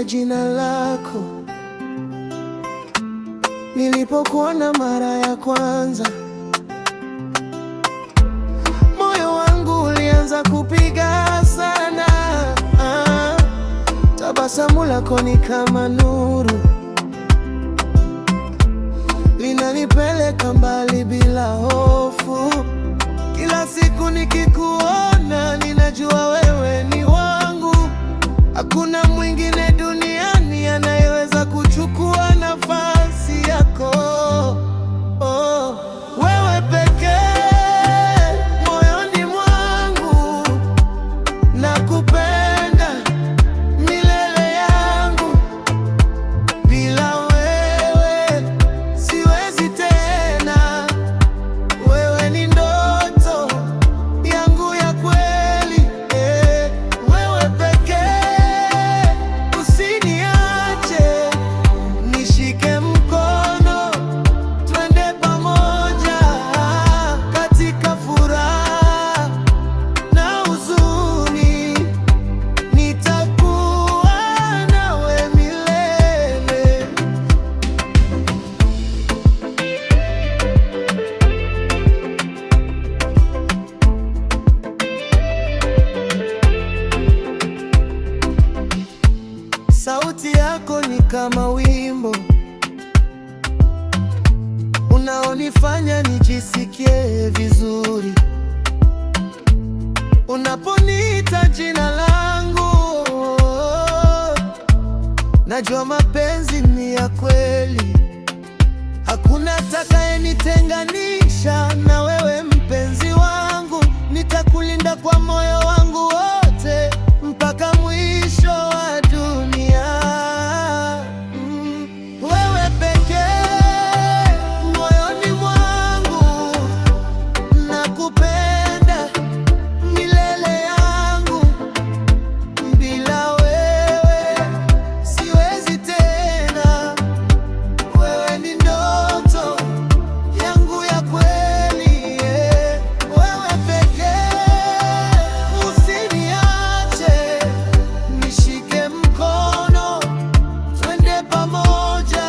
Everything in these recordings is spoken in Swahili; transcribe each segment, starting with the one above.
nakumbuka jina lako nilipokuona mara ya kwanza. Moyo wangu ulianza kupiga sana. Tabasamu lako ni kama nuru, linanipeleka mbali bila hofu. Kila siku nikikuona, ninajua wewe ni wangu. Hakuna mwingine duniani anayeweza kuchukua nafasi yako. Oh, wewe pekee moyoni mwangu, nakupenda milele yangu. Bila wewe siwezi tena. Wewe ni ndoto yangu ya kweli. Wewe pekee, usiniache, nishike mkono, twende pamoja katika furaha na huzuni. Nitakuwa nawe milele. Sauti yako ni kama wimbo unaonifanya nijisikie vizuri. Unaponiita jina langu, najua mapenzi ni ya kweli. Hakuna atakayenitenganisha na wewe, mpenzi wangu. Nitakulinda kwa moyo wangu wote mpaka mwisho wa dunia. Wewe pekee moyoni mwangu, nakupenda milele yangu. Bila wewe siwezi tena. Wewe ni ndoto yangu ya kweli. Wewe pekee, usiniache, nishike mkono, twende pamoja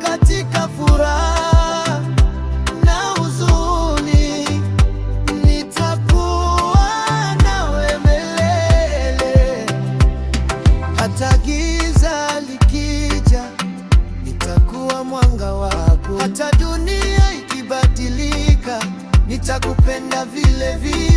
katika furaha na huzuni. Nitakuwa nawe milele. Hata giza likija, nitakuwa mwanga wako. Hata dunia ikibadilika, nitakupenda vile vile.